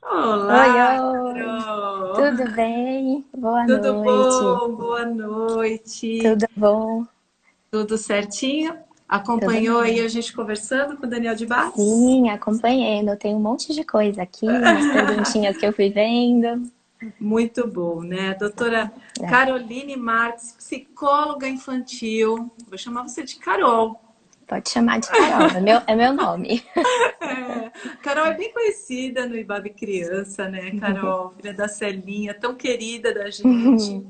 Oi, Olá, oi, Carol! tudo bem? Boa Tudo noite, bom? Boa noite. tudo bom? Tudo certinho? Tudo Acompanhou aí bem. a gente conversando com o Daniel de Barros? Sim, acompanhei, eu tenho um monte de coisa aqui, umas perguntinhas que eu fui vendo. Muito bom, né? A doutora É, Caroline Marques, psicóloga infantil. Vou chamar você de Carol. pode chamar de Carol, é meu nome. É, Carol é bem conhecida no Ibabe Criança, né? Carol, filha da Celinha, tão querida da gente.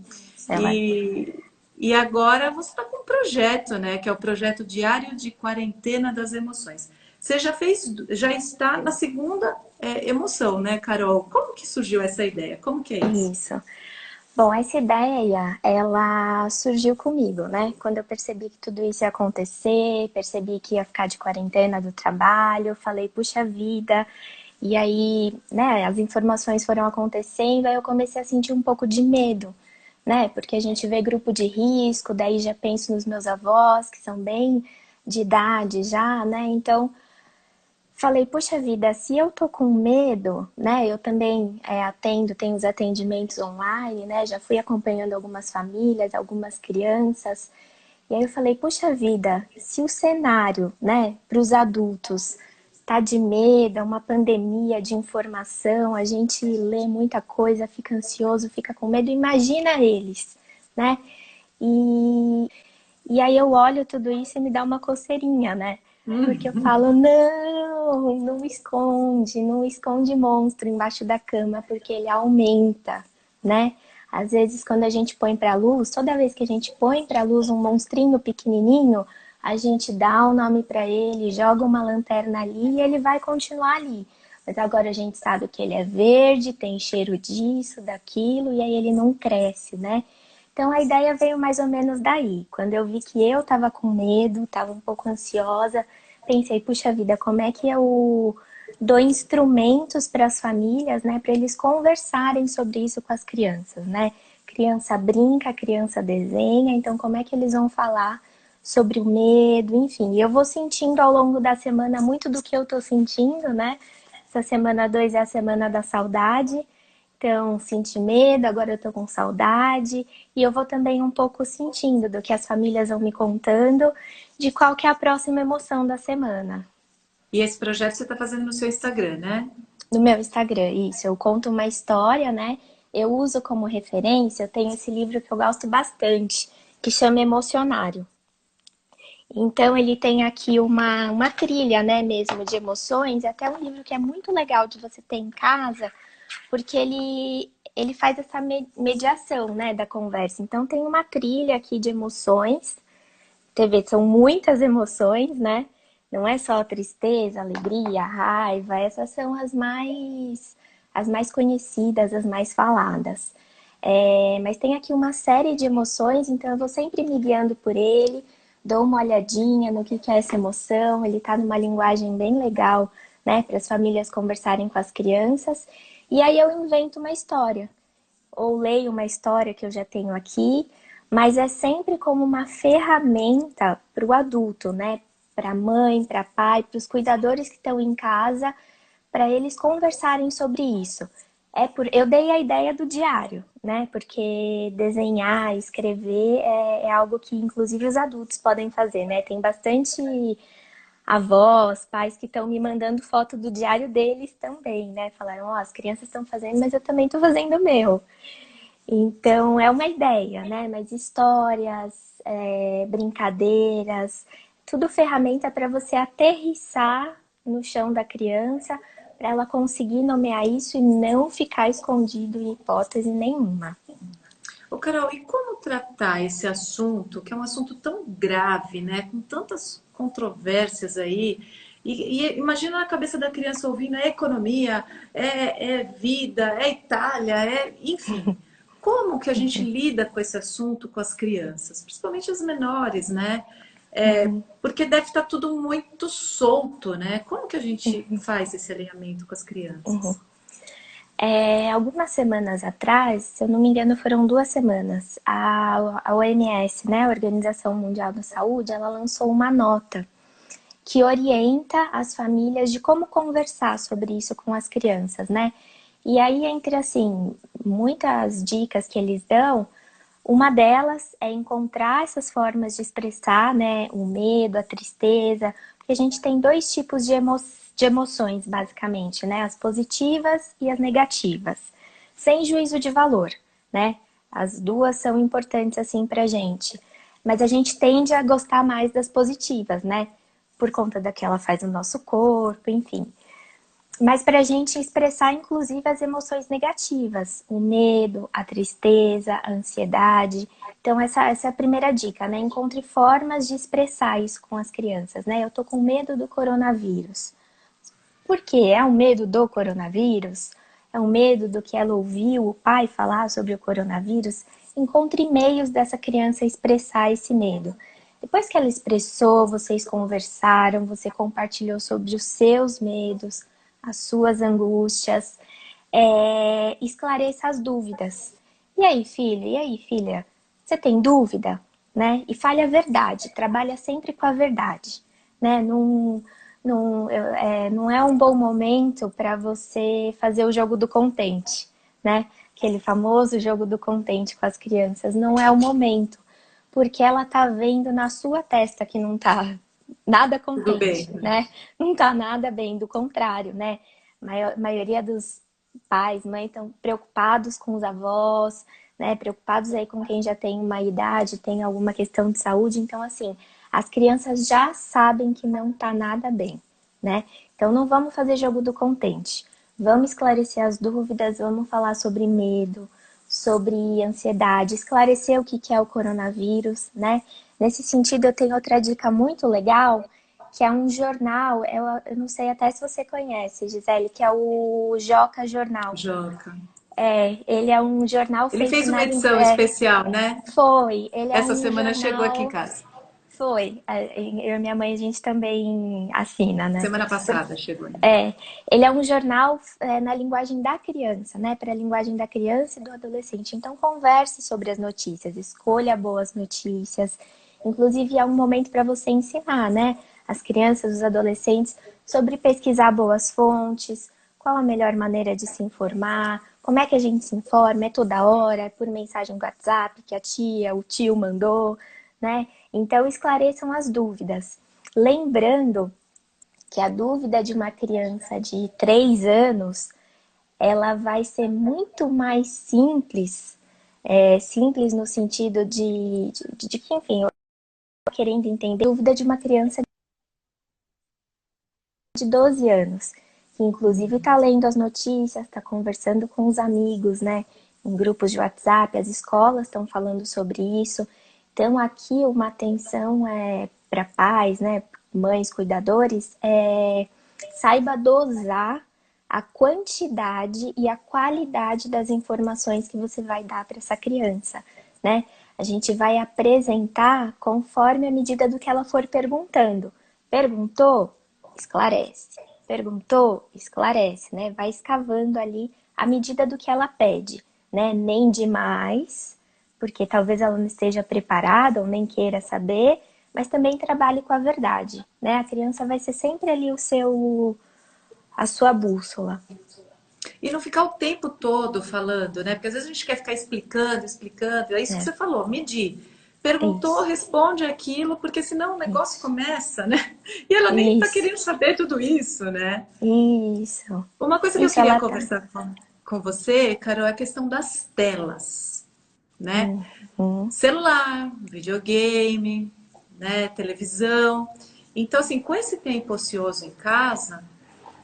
Ela é. E, e agora você está com um projeto, né? Que é o projeto Diário de Quarentena das Emoções. Você já fez, já está na segunda emoção, né, Carol? Como que surgiu essa ideia? Como que é isso? Isso. Bom, essa ideia, ela surgiu comigo, né? Quando eu percebi que tudo isso ia acontecer, percebi que ia ficar de quarentena do trabalho, eu falei, puxa vida. E aí, né, as informações foram acontecendo, aí eu comecei a sentir um pouco de medo, né? Porque a gente vê grupo de risco, daí já penso nos meus avós, que são bem de idade já, né? Então, falei, poxa vida, se eu tô com medo, né? Eu também atendo, tenho os atendimentos online, né? Já fui acompanhando algumas famílias, algumas crianças. E aí eu falei, poxa vida, se o cenário, né, para os adultos tá de medo, é uma pandemia de informação, a gente lê muita coisa, fica ansioso, fica com medo, imagina eles, né? E e aí eu olho tudo isso e me dá uma coceirinha, né? Porque eu falo, não, não esconde, não esconde monstro embaixo da cama, porque ele aumenta, né? Às vezes, quando a gente põe pra luz, toda vez que a gente põe pra luz um monstrinho pequenininho, a gente dá o nome pra ele, joga uma lanterna ali e ele vai continuar ali. Mas agora a gente sabe que ele é verde, tem cheiro disso, daquilo, e aí ele não cresce, né? Então a ideia veio mais ou menos daí. Quando eu vi que eu estava com medo, estava um pouco ansiosa, pensei, puxa vida, como é que eu dou instrumentos para as famílias, né, para eles conversarem sobre isso com as crianças, né? Criança brinca, criança desenha, então como é que eles vão falar sobre o medo, enfim. E eu vou sentindo ao longo da semana muito do que eu tô sentindo, né? Essa semana 2 é a semana da saudade. Então, senti medo, agora eu tô com saudade. E eu vou também um pouco sentindo do que as famílias vão me contando, de qual que é a próxima emoção da semana. E esse projeto você está fazendo no seu Instagram, né? No meu Instagram, isso, eu conto uma história, né? Eu uso como referência, eu tenho esse livro que eu gosto bastante, que chama Emocionário. Então ele tem aqui uma trilha, né, mesmo de emoções, e até um livro que é muito legal de você ter em casa, porque ele faz essa mediação, né, da conversa. Então tem uma trilha aqui de emoções. TV são muitas emoções, né? Não é só tristeza, alegria, raiva, essas são as mais conhecidas, as mais faladas. Mas tem aqui uma série de emoções, então eu vou sempre me guiando por ele, dou uma olhadinha no que é essa emoção, ele tá numa linguagem bem legal, né, para as famílias conversarem com as crianças, e aí eu invento uma história ou leio uma história que eu já tenho aqui, mas é sempre como uma ferramenta para o adulto, né? Para mãe, para pai, para os cuidadores que estão em casa, para eles conversarem sobre isso. Eu dei a ideia do diário, né? Porque desenhar, escrever é algo que inclusive os adultos podem fazer, né? Tem bastante avós, pais que estão me mandando foto do diário deles também, né? Falaram, ó, as crianças estão fazendo, mas eu também estou fazendo o meu. Então, é uma ideia, né? Mas histórias, brincadeiras, tudo ferramenta para você aterrissar no chão da criança, para ela conseguir nomear isso e não ficar escondido em hipótese nenhuma. Ô, Carol, e como tratar esse assunto, que é um assunto tão grave, né? Com tantas controvérsias aí. E imagina na cabeça da criança ouvindo é economia, é vida, é Itália, enfim. Como que a gente lida com esse assunto com as crianças, principalmente as menores, né? Porque deve estar tudo muito solto, né? Como que a gente faz esse alinhamento com as crianças? Algumas semanas atrás, se eu não me engano, foram 2 semanas, a OMS, né, a Organização Mundial da Saúde, ela lançou uma nota que orienta as famílias de como conversar sobre isso com as crianças, né? E aí, entre assim, muitas dicas que eles dão, uma delas é encontrar essas formas de expressar, né, o medo, a tristeza, porque a gente tem dois tipos de emoções, basicamente, né, as positivas e as negativas, sem juízo de valor, né? As duas são importantes assim pra gente, mas a gente tende a gostar mais das positivas, né? Por conta da que ela faz no nosso corpo, enfim. Mas para a gente expressar, inclusive, as emoções negativas, o medo, a tristeza, a ansiedade. Então, essa é a primeira dica, né? Encontre formas de expressar isso com as crianças, né? Eu tô com medo do coronavírus. Por quê? É um medo do coronavírus? É um medo do que ela ouviu o pai falar sobre o coronavírus? Encontre meios dessa criança expressar esse medo. Depois que ela expressou, vocês conversaram, você compartilhou sobre os seus medos, as suas angústias, esclareça as dúvidas. E aí, filho? E aí, filha? Você tem dúvida? Né? E fale a verdade, trabalha sempre com a verdade, né? Não é um bom momento para você fazer o jogo do contente, né? Aquele famoso jogo do contente com as crianças. Não é o momento, porque ela tá vendo na sua testa que não tá nada Tudo contente, bem. né? Não tá nada bem, do contrário, né? A maioria dos pais, mães estão preocupados com os avós, né? Preocupados aí com quem já tem uma idade, tem alguma questão de saúde. Então, assim, as crianças já sabem que não tá nada bem, né? Então, não vamos fazer jogo do contente. Vamos esclarecer as dúvidas, vamos falar sobre medo, sobre ansiedade, esclarecer o que é o coronavírus, né? Nesse sentido, eu tenho outra dica muito legal, que é um jornal, eu não sei até se você conhece, Gisele, que é o Joca Jornal. Joca. Ele é um jornal Ele feito fez uma na edição língua. especial, né? Ele é Essa um semana chegou aqui em jornal. casa. Eu e minha mãe, a gente também assina, né? Semana passada chegou, né? É, ele é um jornal na linguagem da criança, né? Para a linguagem da criança e do adolescente. Então, converse sobre as notícias, escolha boas notícias. Inclusive, é um momento para você ensinar, né? As crianças, os adolescentes, sobre pesquisar boas fontes, qual a melhor maneira de se informar, como é que a gente se informa, é toda hora, é por mensagem do WhatsApp que a tia, o tio mandou, né? Então, esclareçam as dúvidas. Lembrando que a dúvida de uma criança de 3 anos, ela vai ser muito mais simples, simples no sentido de que, enfim, eu tô querendo entender a dúvida de uma criança de 12 anos, que inclusive está lendo as notícias, está conversando com os amigos, né, em grupos de WhatsApp, as escolas estão falando sobre isso. Então, aqui uma atenção para pais, né, mães, cuidadores, saiba dosar a quantidade e a qualidade das informações que você vai dar para essa criança, né? A gente vai apresentar conforme a medida do que ela for perguntando. Perguntou? Esclarece. Perguntou? Esclarece, né? Vai escavando ali à medida do que ela pede, né? Nem demais, porque talvez ela não esteja preparada ou nem queira saber, mas também trabalhe com a verdade, né? A criança vai ser sempre ali a sua bússola. E não ficar o tempo todo falando, né? Porque às vezes a gente quer ficar explicando, explicando. É isso que É, você falou, medir. é Perguntou, isso, responde aquilo, porque senão o negócio isso, começa, né? E ela nem tá isso, querendo saber tudo isso, né? isso, Uma coisa que eu isso, queria ela tá. conversar com você, Carol, é a questão das telas, né? Uhum. Celular, videogame, né? Televisão. Então, assim, com esse tempo ocioso em casa,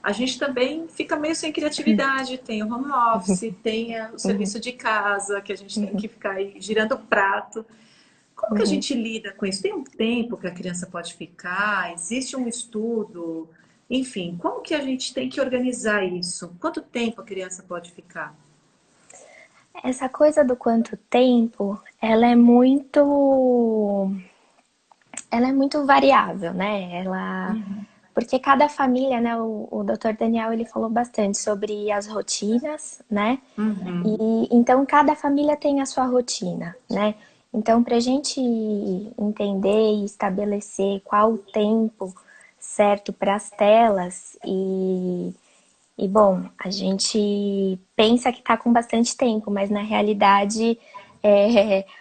a gente também fica meio sem criatividade. Tem o home office, tem o Uhum. serviço de casa, que a gente tem Uhum. que ficar aí girando o prato. Como que a Uhum. gente lida com isso? Tem um tempo que a criança pode ficar? Existe um estudo? Enfim, como que a gente tem que organizar isso? Quanto tempo a criança pode ficar? Essa coisa do quanto tempo, ela é muito variável, né? Uhum. Porque cada família, né? O Dr. Daniel ele falou bastante sobre as rotinas, né? Uhum. E então cada família tem a sua rotina, né? Então, para a gente entender e estabelecer qual o tempo certo para as telas E bom, a gente pensa que está com bastante tempo, mas na realidade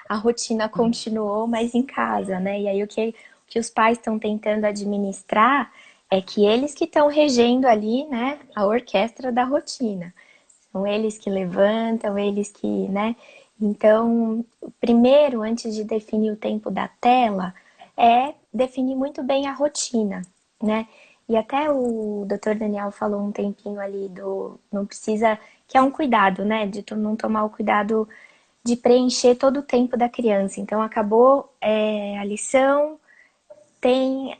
a rotina continuou, mas em casa, né? E aí o que os pais estão tentando administrar é que eles que estão regendo ali, né, a orquestra da rotina. São eles que levantam, eles que, né? Então, primeiro, antes de definir o tempo da tela, é definir muito bem a rotina, né? E até o Dr. Daniel falou um tempinho ali do não precisa, que é um cuidado, né? De tu não tomar o cuidado de preencher todo o tempo da criança. Então, acabou a lição, tem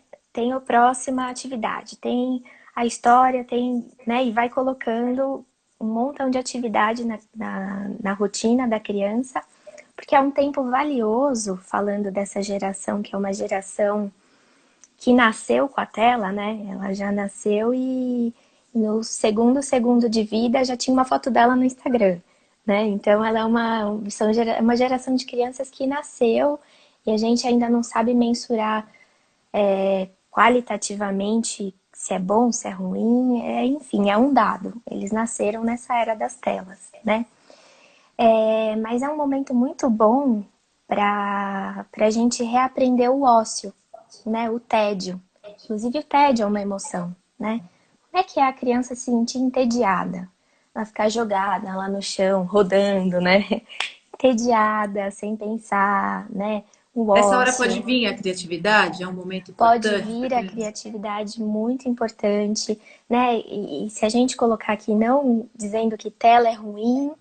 a próxima atividade, tem a história, tem, né, e vai colocando um montão de atividade na rotina da criança, porque é um tempo valioso, falando dessa geração, que é uma geração que nasceu com a tela, né? Ela já nasceu e no segundo segundo de vida já tinha uma foto dela no Instagram, né? Então ela é uma geração de crianças que nasceu e a gente ainda não sabe mensurar qualitativamente se é bom, se é ruim, enfim, é um dado. Eles nasceram nessa era das telas, né? Mas é um momento muito bom para a gente reaprender o ócio, né? O tédio. Inclusive o tédio é uma emoção, né? Como é que é a criança se sentir entediada? Ela ficar jogada lá no chão, rodando, né? Entediada, sem pensar, né? O Nessa hora pode ócio. vir a criatividade, é um momento Pode importante para a vir a criança. criatividade muito importante, né? E se a gente colocar aqui não dizendo que tela é ruim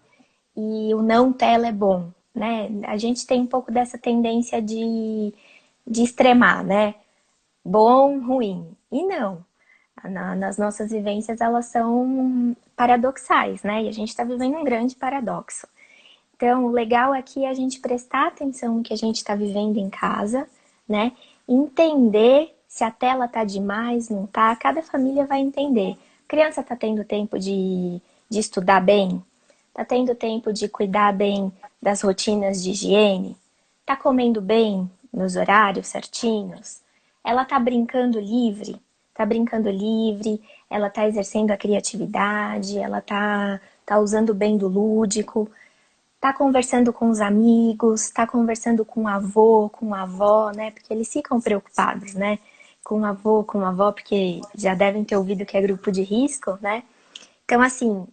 e o não tela é bom, né? A gente tem um pouco dessa tendência de extremar, né? Bom, ruim. E não. Nas nossas vivências elas são paradoxais, né? E a gente está vivendo um grande paradoxo. Então, o legal aqui é a gente prestar atenção no que a gente está vivendo em casa, né? Entender se a tela tá demais, não tá. Cada família vai entender. A criança tá tendo tempo de estudar bem? Tá tendo tempo de cuidar bem das rotinas de higiene? Tá comendo bem nos horários certinhos? Ela tá brincando livre? Tá brincando livre? Ela tá exercendo a criatividade? Ela tá usando bem do lúdico? Tá conversando com os amigos, tá conversando com o avô, com a avó, né? Porque eles ficam preocupados, né? Com o avô, com a avó, porque já devem ter ouvido que é grupo de risco, né? Então, assim,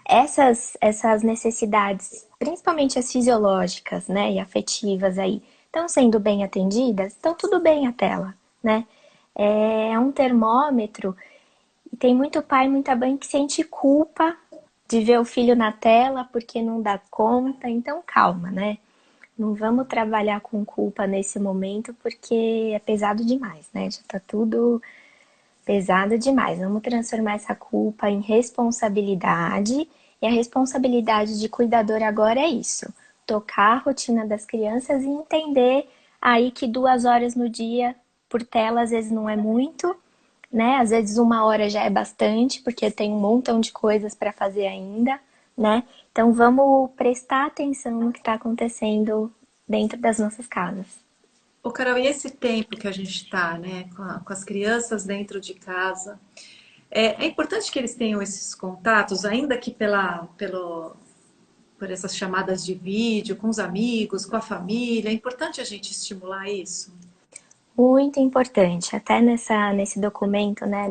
essas necessidades, principalmente as fisiológicas, né, e afetivas aí, estão sendo bem atendidas, então tudo bem a tela, né? É um termômetro e tem muito pai e muita mãe que sente culpa de ver o filho na tela porque não dá conta. Então, calma, né? Não vamos trabalhar com culpa nesse momento porque é pesado demais, né? Já tá tudo pesado demais. Vamos transformar essa culpa em responsabilidade. E a responsabilidade de cuidador agora é isso: tocar a rotina das crianças e entender aí que 2 horas no dia por tela às vezes não é muito, né? Às vezes 1 hora já é bastante, porque tem um montão de coisas para fazer ainda, né? Então vamos prestar atenção no que está acontecendo dentro das nossas casas. Ô, Carol, e esse tempo que a gente está, né, com as crianças dentro de casa, é importante que eles tenham esses contatos, ainda que por essas chamadas de vídeo, com os amigos, com a família. É importante a gente estimular isso. Muito importante. Até nesse documento, né,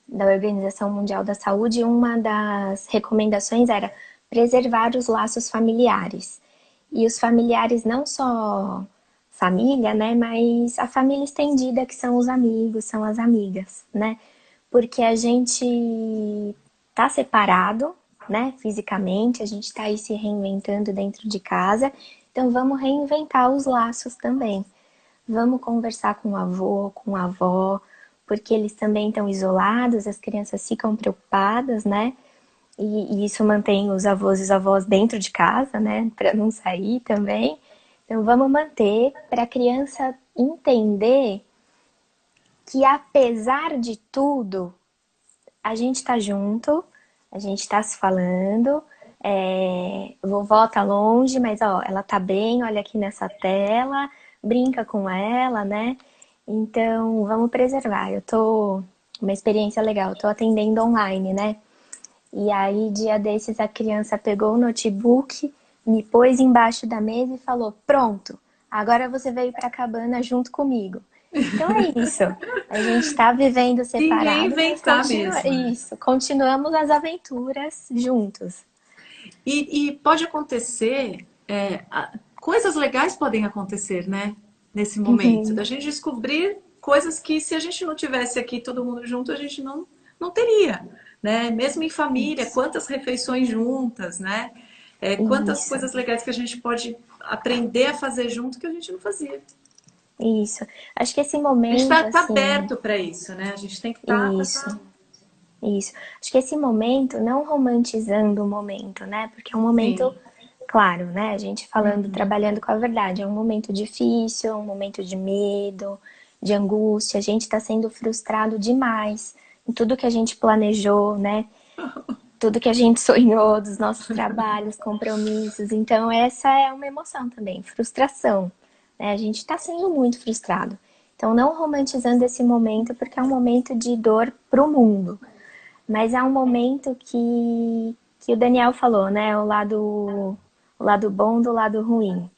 da Organização Mundial da Saúde, uma das recomendações era preservar os laços familiares. E os familiares não só família, né, mas a família estendida, que são os amigos, são as amigas, né? Porque a gente tá separado, né, fisicamente, a gente tá aí se reinventando dentro de casa, então vamos reinventar os laços também. Vamos conversar com o avô, com a avó, porque eles também estão isolados, as crianças ficam preocupadas, né? E isso mantém os avós e as avós dentro de casa, né? Para não sair também. Então vamos manter para a criança entender que apesar de tudo, a gente tá junto, a gente tá se falando. Vovó tá longe, mas ó, ela tá bem, olha aqui nessa tela, brinca com ela, né? Então, vamos preservar. Eu tô uma experiência legal. Eu tô atendendo online, né? E aí, dia desses, a criança pegou o notebook, me pôs embaixo da mesa e falou: Pronto, agora você veio para a cabana junto comigo. Então é isso. A gente está vivendo Se separado, mas reinventar continua mesmo, né? isso. Continuamos as aventuras juntos. E pode acontecer, coisas legais podem acontecer, né? Nesse momento, Uhum. da gente descobrir coisas que se a gente não tivesse aqui todo mundo junto, a gente não teria, né? Mesmo em família, Isso. quantas refeições juntas, né? Quantas Isso. coisas legais que a gente pode aprender a fazer junto que a gente não fazia. Isso. Acho que esse A gente momento, tá assim, aberto para isso, né? A gente tem que estar com isso. essa. Isso. Acho que esse momento, não romantizando o momento, né? Porque é um momento, Sim. claro, né? A gente falando, Uhum. trabalhando com a verdade. É um momento difícil, é um momento de medo, de angústia. A gente está sendo frustrado demais em tudo que a gente planejou, né? Tudo que a gente sonhou, dos nossos trabalhos, compromissos. Então, essa é uma emoção também, frustração. Né? A gente está sendo muito frustrado. Então, não romantizando esse momento, porque é um momento de dor para o mundo. Mas é um momento que o Daniel falou, né? O lado bom do lado ruim.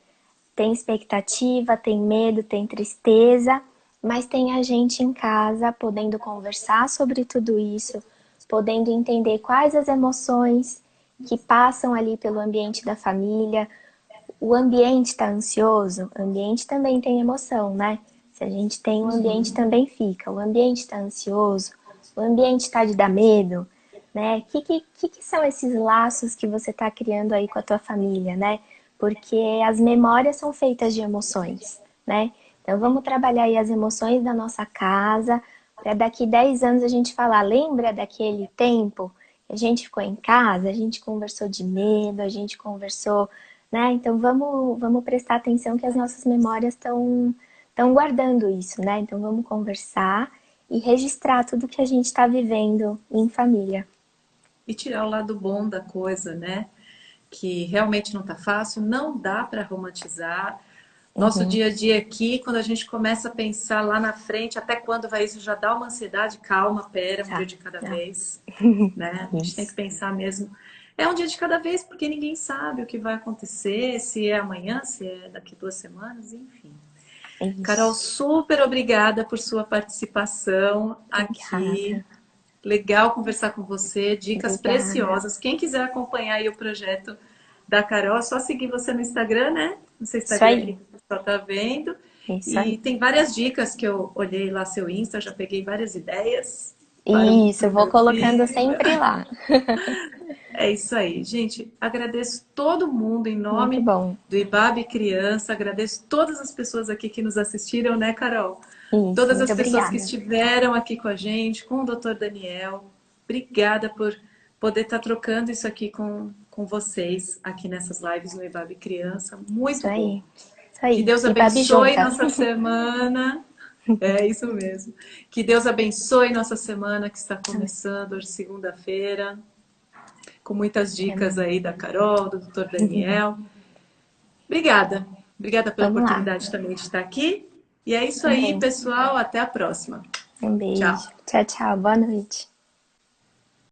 Tem expectativa, tem medo, tem tristeza, mas tem a gente em casa podendo conversar sobre tudo isso, podendo entender quais as emoções que passam ali pelo ambiente da família. O ambiente está ansioso, o ambiente também tem emoção, né? Se a gente tem, o ambiente também fica. O ambiente está ansioso, o ambiente está de dar medo, né? Que são esses laços que você está criando aí com a tua família, né? Porque as memórias são feitas de emoções, né? Então vamos trabalhar aí as emoções da nossa casa, para daqui 10 anos a gente falar, lembra daquele tempo? A gente ficou em casa, a gente conversou de medo, a gente conversou, né? Então vamos prestar atenção que as nossas memórias estão guardando isso, né? Então vamos conversar e registrar tudo que a gente está vivendo em família. E tirar o lado bom da coisa, né? Que realmente não tá fácil, não dá para romantizar. Nosso Uhum. dia a dia aqui, quando a gente começa a pensar lá na frente, até quando vai isso, já dá uma ansiedade, calma, pera, um dia Tá, de cada não, vez, né? A gente tem que isso, pensar mesmo. É um dia de cada vez, porque ninguém sabe o que vai acontecer, se é amanhã, se é daqui 2 semanas, enfim. Carol, isso. super obrigada por sua participação aqui. Obrigada, Legal conversar com você, dicas obrigada. preciosas. Quem quiser acompanhar aí o projeto da Carol, é só seguir você no Instagram, né? No seu Isso Instagram aqui aí, que o pessoal tá vendo. isso E aí. tem várias dicas que eu olhei lá seu Insta, já peguei várias ideias Isso, para eu o vou meu colocando filho. sempre lá. É isso aí, gente. Agradeço todo mundo em Muito nome bom. do IBAB Criança. Agradeço todas as pessoas aqui que nos assistiram, né, Carol? Isso, Todas muito as pessoas que obrigada. estiveram aqui com a gente, com o Dr. Daniel. Obrigada por poder estar trocando isso aqui com vocês, aqui nessas lives no IBAB Criança. Isso Muito bom. aí, isso Que aí. Deus E Babi abençoe junta. nossa semana. É isso mesmo. Que Deus abençoe nossa semana que está começando hoje, segunda-feira, com muitas dicas Amém. aí da Carol, do Dr. Daniel. Obrigada. Obrigada pela Vamos lá. oportunidade também de estar aqui. E é isso aí, Também. pessoal. Até a próxima. Um Tchau. beijo. Tchau, tchau. Boa noite.